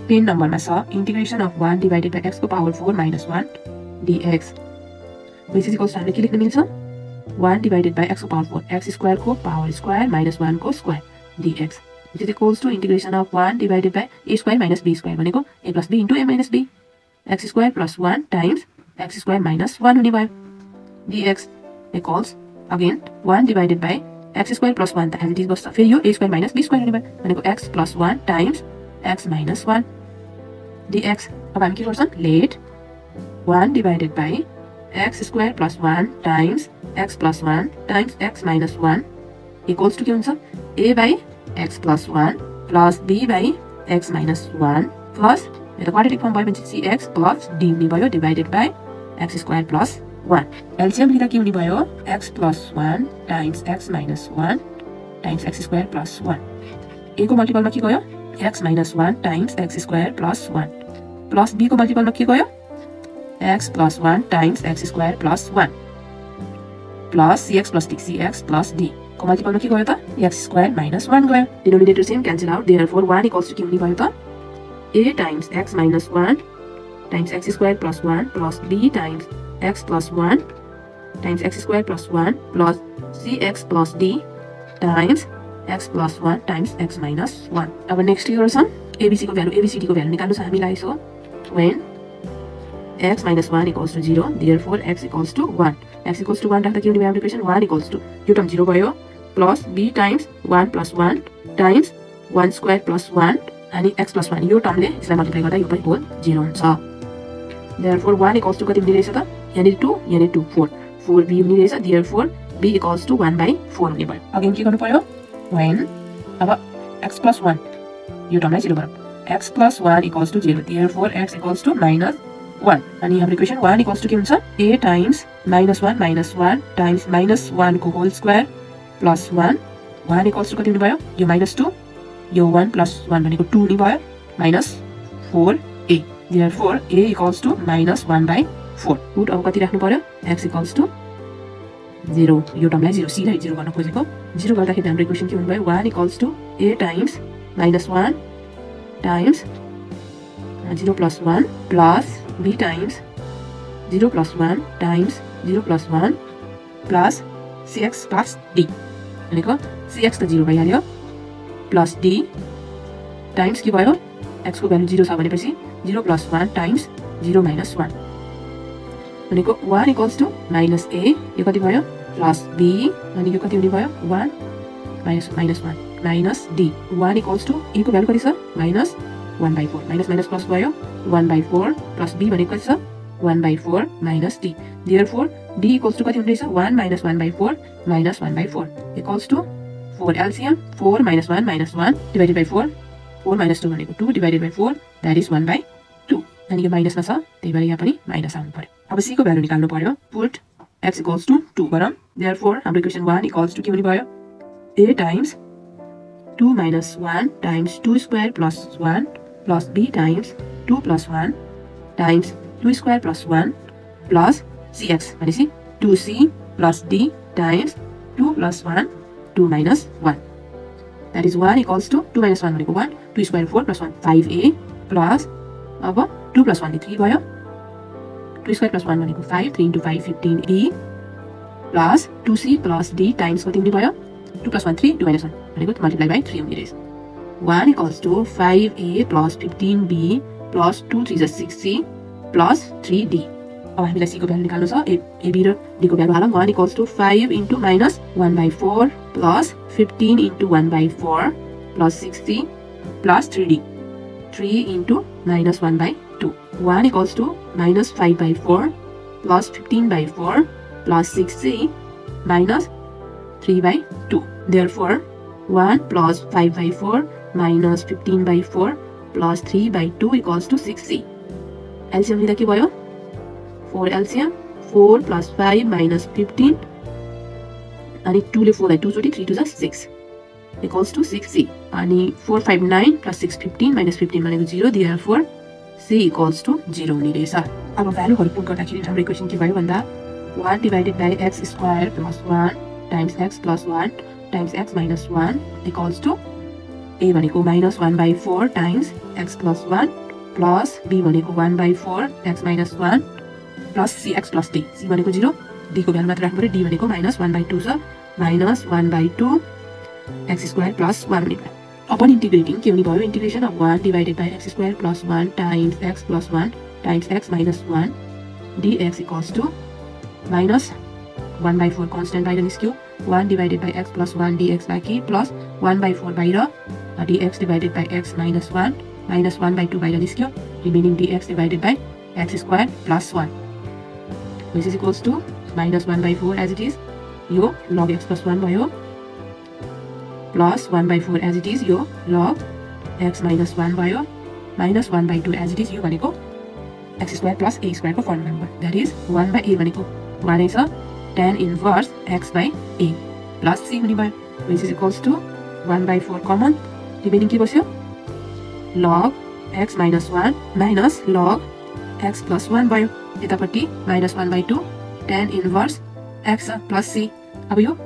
10 नम्बरमा छ integration of 1 divided by x को power 4 minus 1 dx which is equals to हामीले के लेख्न मिल्छ 1 डिवाइडेड बाई x को पावर 4 x स्क्वायर को पावर स्क्वायर minus 1 को square dx which is equals to integration of 1 divided by a square minus b square भनेको a plus b into a minus b x square plus 1 times x square minus 1 हुने भयो dx equals again 1 divided by x square plus 1 त as it is बस्छ फेरि यो a square minus b square हुने भयो भनेको x plus 1 times x minus 1 dx अब हामी के गर्छौं let 1 divided by x square plus 1 times x plus 1 times x minus 1 equals to के हुन्छ a by x plus 1 plus b by x minus 1 plus यो त क्वाड्रेटिक फर्म भयो भने cx plus d हुने भयो divided by x square plus 1 LCM लिँदा के हुने भयो x plus 1 times x minus 1 times x square plus 1 a को मल्टिपलमा के गयो x minus 1 times x square plus 1 plus b को मल्टिपलमा के गयो x plus 1 times x square plus 1 plus cx plus d cx plus d को मल्टिपलमा के गयो त x square minus 1 गयो denominator same cancel out therefore 1 equals to के हुने भयो त a times x minus 1 times x square plus 1 plus b times x plus 1 times x square plus 1 plus cx plus d times x plus 1 times x minus 1 अब next के गर्छौं abc को value abcd को value निकाल्नु छ हामीलाई so when x minus 1 equals to 0 therefore x equals to 1 x equals to 1 राख्दा के हुने भयो हाम्रो इक्वेसन 1 equals to यो टर्म 0 भयो plus b times 1 plus 1 times 1 square plus 1 अनि x plus 1 यो टर्मले यसलाई मल्टिप्लाई गर्दा यो पनि होल 0 हुन्छ therefore 1 equals to कति हुने रहेछ त यहाँ 2 यहाँ 2 4 4b हुने रहेछ therefore b equals to 1 by 4 हुने भयो अगेन के गर्नु पर्यो when अब x plus 1 यो टर्मलाई 0 गरौँ x plus 1 equals to 0 therefore x equals to minus 1 अनि हाम्रो इक्वेसन 1 equals to के हुन्छ a times minus 1 times minus 1 को whole square plus 1 1 equals to कति हुने भयो यो minus 2 यो 1 plus 1 भनेको 2 हुने भयो minus 4a therefore a equals to minus 1 by 4 root अब कति राख्नु पर्यो x equals to 0 यो टर्मलाई 0 c लाई 0 गर्न खोजेको 0 गर्दाखेरि हाम्रो इक्वेसन के हुने भयो 1 equals to a times minus 1 times 0 plus 1 plus b times 0 plus 1 times 0 plus 1 plus cx plus d भनेको cx त 0 भइहाल्यो plus d times के भयो x को भ्यालु 0 छ भनेपछि 0 plus 1 times 0 minus 1 भनेको 1 equals to minus a यो कति भयो plus b अनि यो कति हुने भयो 1 minus 1 minus d 1 equals to a को भ्यालु कति छ minus 1 by 4 minus minus plus भयो 1 by 4 plus b भनेको कति छ 1 by 4 minus d therefore d equals to कति हुने रहेछ 1 minus 1 by 4 minus 1 by 4 equals to 4 LCM 4 minus 1 minus 1 divided by 4 4 minus 2 भनेको 2 divided by 4 that is 1 by 2 अनि यो माइनसमा छ त्यही भएर यहाँ पनि माइनस आउनु पर्यो अब c को भ्यालु निकाल्नु पर्यो पुट x equals to 2 गरौँ therefore हाम्रो इक्वेसन 1 equals to के हुने भयो a times 2 minus 1 times 2 square plus 1 plus b times 2 plus 1 times 2 square plus 1 plus cx भनेपछि 2c plus d times 2 plus 1 2 minus 1 that is 1 equals to 2 minus 1 भनेको 1 2 square 4 plus 1 5a plus अब 2 plus 1 3 भयो 2 square plus 1 भनेको 5 3 into 5 15b plus 2c plus d times कति हुने भयो 2 plus 1 3 2 minus 1 भनेको multiply by 3 हुने रहेछ 1 equals to 5a plus 15b plus 2 3 is 6c plus 3d अब हामीलाई c को भ्यालु निकाल्नु छ a b र d को value हालौं 1 equals to 5 into minus 1 by 4 plus 15 into 1 by 4 plus 6c plus 3d 3 into minus 1 by 2 1 equals to minus 5 by 4 plus 15 by 4 plus 6c minus 3 by 2 therefore 1 plus 5 by 4 minus 15 by 4 plus 3 by 2 equals to 6c LCM लिँदा के भयो 4 LCM 4 plus 5 minus 15 अनि 2 ले 4 लाई 2 चोटी 3 to 6 equals to 6c अनि 4 5 9 plus 6 15 minus 15 भनेको 0 therefore c equals to 0 हुने रहेछ अब भ्यालुहरु पुट गर्दाखेरि हाम्रो इक्वेसन के भयो भन्दा 1 divided by x square plus 1 times x plus 1 times x minus 1 equals to ए भनेको -1/4 टाइम्स x + 1 प्लस b भनेको 1/4 x - 1 plus c x + d। c भनेको 0, d को भ्यालु मात्र राख्नु पर्यो। d भनेको -1/2 छ, -1/2 x² + 1 हुने भयो। अपन इन्टिग्रेटिङ के हुने भयो? Integration of 1 divided by x² + 1 times x + 1 times x - 1 dx equals to -1/4 constant बाहिर निस्क्यो, 1 डिभाइडेड बाई x + 1 dx बाँकी प्लस 1/4 बाहिर dx डिभाइडेड बाई x - 1 -1/2 बाहिर निस्क्यो, remaining dx divided by x² + 1 which is equals to -1/4 as it is, यो log x + 1 भयो, plus 1/4 as it is, यो log x - 1 भयो, -1/2 एज इट इज, यो भनेको x² + a² को formula number, that is 1/a भनेको 1 छ, tan inverse x/a plus c हुने भयो, which is equals to 1/4 common, remaining के बस्यो? log x - 1 minus log x + 1 भयो, यतापट्टि -1/2 tan inverse x plus c। अब यो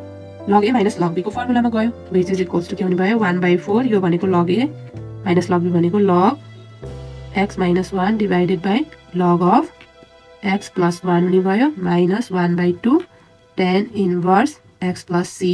log a minus log b को फर्मुलामा गयो, which is equals to के हुने भयो? 1/4, यो भनेको log a minus log b भनेको log x - 1 divided by log of x + 1 हुने भयो, -1/2 tan inverse x plus c।